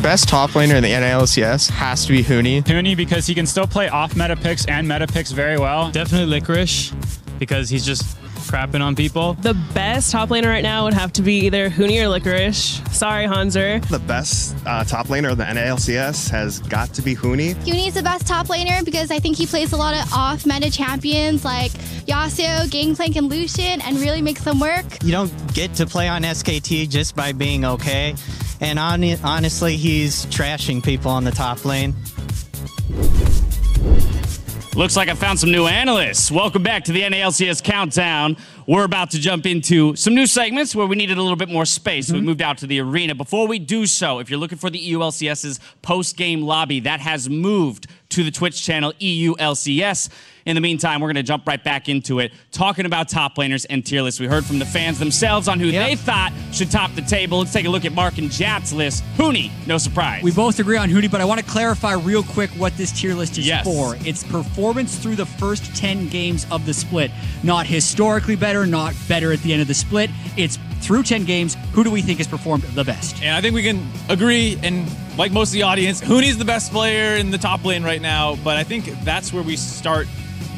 best top laner in the NALCS has to be Huni. Huni, because he can still play off meta picks and meta picks very well. Definitely Licorice, because he's just crapping on people. The best top laner right now would have to be either Huni or Licorice. Sorry, Hanser. The best top laner of the NALCS has got to be Huni. Huni's the best top laner because I think he plays a lot of off-meta champions like Yasuo, Gangplank, and Lucian and really makes them work. You don't get to play on SKT just by being okay. And honestly, he's trashing people on the top lane. Looks like I found some new analysts. Welcome back to the NALCS Countdown. We're about to jump into some new segments where we needed a little bit more space, so we moved out to the arena. Before we do so, if you're looking for the EULCS's post-game lobby, that has moved to the Twitch channel EULCS. In the meantime, we're going to jump right back into it, talking about top laners and tier lists. We heard from the fans themselves on who they thought should top the table. Let's take a look at Mark and Jatt's list. Huni, no surprise. We both agree on Huni, but I want to clarify real quick what this tier list is for. It's performance through the first 10 games of the split. Not historically better, not better at the end of the split. It's through 10 games, who do we think has performed the best? And I think we can agree, and like most of the audience, Huni's the best player in the top lane right now, but I think that's where we start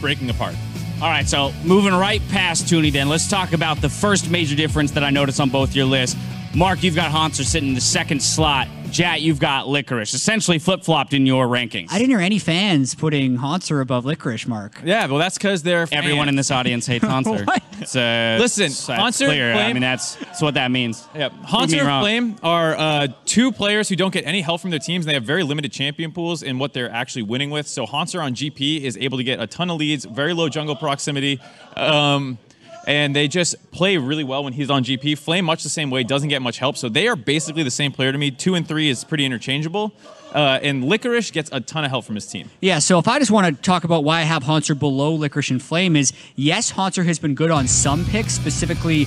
breaking apart. All right, so moving right past Huni then, let's talk about the first major difference that I noticed on both your lists. Mark, you've got Hanser sitting in the second slot. Jatt, you've got Licorice, essentially flip-flopped in your rankings. I didn't hear any fans putting Hanser above Licorice, Mark. Yeah, well, that's because they're fans. Everyone in this audience hates Hanser. Listen, Hanser, clear. Flame, I mean, that's what that means. Yeah, Hanser and Flame are two players who don't get any help from their teams. They have very limited champion pools in what they're actually winning with. So Hanser on GP is able to get a ton of leads, very low jungle proximity. And they just play really well when he's on GP. Flame, much the same way, doesn't get much help. So they are basically the same player to me. 2 and 3 is pretty interchangeable. And Licorice gets a ton of help from his team. Yeah, so if I just want to talk about why I have Hanser below Licorice and Flame is, yes, Hanser has been good on some picks, specifically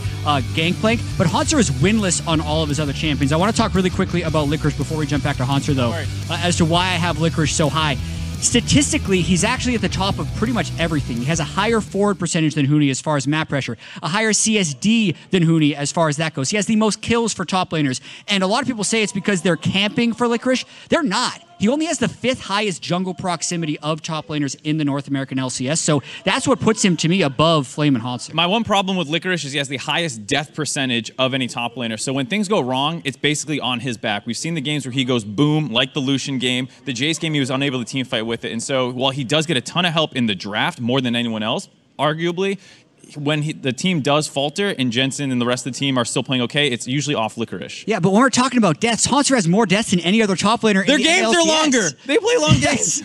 Gangplank, but Hanser is winless on all of his other champions. I want to talk really quickly about Licorice before we jump back to Hanser, though, as to why I have Licorice so high. Statistically, he's actually at the top of pretty much everything. He has a higher forward percentage than Huni as far as map pressure, a higher CSD than Huni as far as that goes. He has the most kills for top laners, and a lot of people say it's because they're camping for Licorice. They're not. He only has the 5th highest jungle proximity of top laners in the North American LCS, so that's what puts him, to me, above Flame and Hanser. My one problem with Licorice is he has the highest death percentage of any top laner, so when things go wrong, it's basically on his back. We've seen the games where he goes boom, like the Lucian game. The Jace game, he was unable to team fight with it, and so while he does get a ton of help in the draft, more than anyone else, arguably, when the team does falter and Jensen and the rest of the team are still playing okay, it's usually off Licorice. Yeah, but when we're talking about deaths, Hanser has more deaths than any other top laner Their in the games are longer. They play long games.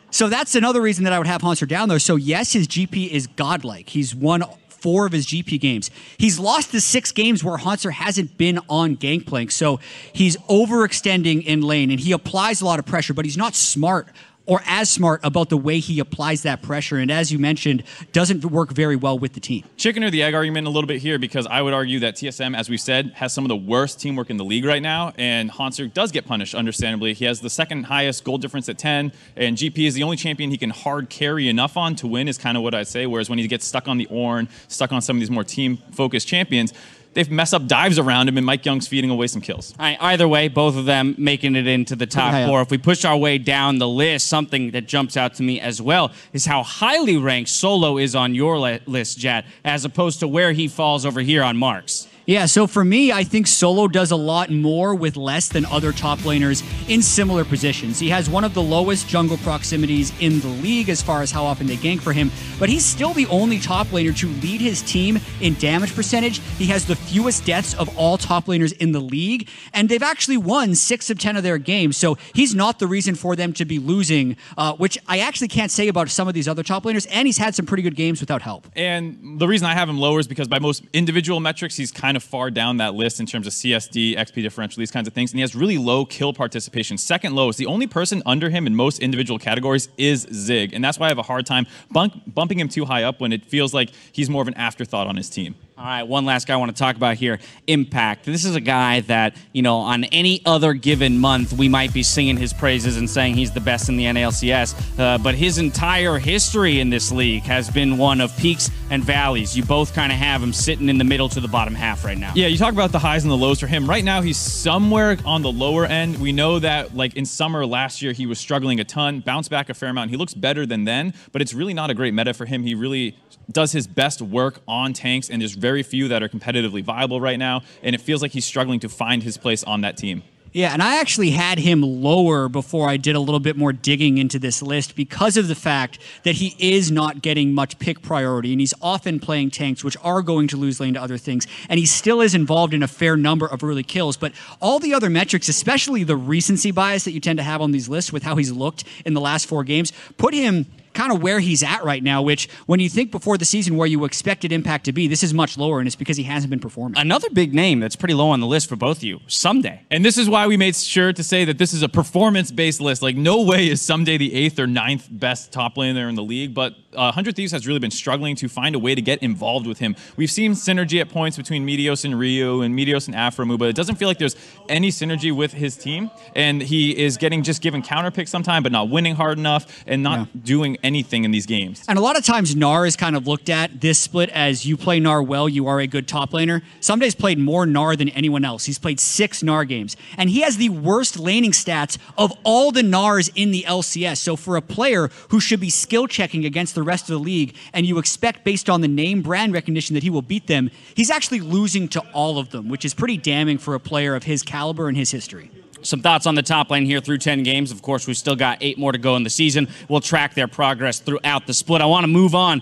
So that's another reason that I would have Hanser down, though. So yes, his GP is godlike. He's won 4 of his GP games. He's lost the 6 games where Hanser hasn't been on Gangplank. So he's overextending in lane, and he applies a lot of pressure, but he's not smart or as smart about the way he applies that pressure, and as you mentioned, doesn't work very well with the team. Chicken or the egg argument a little bit here, because I would argue that TSM, as we said, has some of the worst teamwork in the league right now, and Hanser does get punished, understandably. He has the 2nd highest gold difference at 10, and GP is the only champion he can hard carry enough on to win, is kind of what I'd say, whereas when he gets stuck on the Ornn, stuck on some of these more team-focused champions, they've messed up dives around him, and Mike Young's feeding away some kills. All right, either way, both of them making it into the top 4. If we push our way down the list, something that jumps out to me as well is how highly ranked Solo is on your list, Jatt, as opposed to where he falls over here on Markz. Yeah, so for me, I think Solo does a lot more with less than other top laners in similar positions. He has one of the lowest jungle proximities in the league as far as how often they gank for him, but he's still the only top laner to lead his team in damage percentage. He has the fewest deaths of all top laners in the league, and they've actually won 6 of 10 of their games, so he's not the reason for them to be losing, which I actually can't say about some of these other top laners, and he's had some pretty good games without help. And the reason I have him lower is because by most individual metrics, he's kind of far down that list in terms of CSD, XP differential, these kinds of things, and he has really low kill participation. 2nd lowest. The only person under him in most individual categories is Zig, and that's why I have a hard time bumping him too high up when it feels like he's more of an afterthought on his team. All right, one last guy I want to talk about here, Impact. This is a guy that, you know, on any other given month, we might be singing his praises and saying he's the best in the NALCS, but his entire history in this league has been one of peaks and valleys. You both kind of have him sitting in the middle to the bottom half right now. Yeah, you talk about the highs and the lows for him. Right now, he's somewhere on the lower end. We know that, like, in summer last year, he was struggling a ton, bounced back a fair amount. He looks better than then, but it's really not a great meta for him. He really does his best work on tanks, and there's very few that are competitively viable right now, and it feels like he's struggling to find his place on that team. Yeah, and I actually had him lower before I did a little bit more digging into this list because of the fact that he is not getting much pick priority, and he's often playing tanks, which are going to lose lane to other things, and he still is involved in a fair number of early kills. But all the other metrics, especially the recency bias that you tend to have on these lists with how he's looked in the last 4 games, put him kind of where he's at right now, which when you think before the season where you expected impact to be, this is much lower, and it's because he hasn't been performing. Another big name that's pretty low on the list for both of you, Someday. And this is why we made sure to say that this is a performance-based list. Like, no way is Someday the 8th or 9th best top laner in the league, but 100 Thieves has really been struggling to find a way to get involved with him. We've seen synergy at points between Meteos and Ryu and Meteos and Afromu, but it doesn't feel like there's any synergy with his team, and he is getting just given counter picks sometime, but not winning hard enough and not doing anything in these games. And a lot of times Gnar is kind of looked at this split as you play Gnar well, you are a good top laner. Someday's played more Gnar than anyone else. He's played 6 Gnar games, and he has the worst laning stats of all the Gnars in the LCS. So for a player who should be skill checking against the rest of the league, and you expect based on the name brand recognition that he will beat them, he's actually losing to all of them, which is pretty damning for a player of his caliber and his history. Some thoughts on the top lane here through 10 games. Of course, we've still got 8 more to go in the season. We'll track their progress throughout the split. I want to move on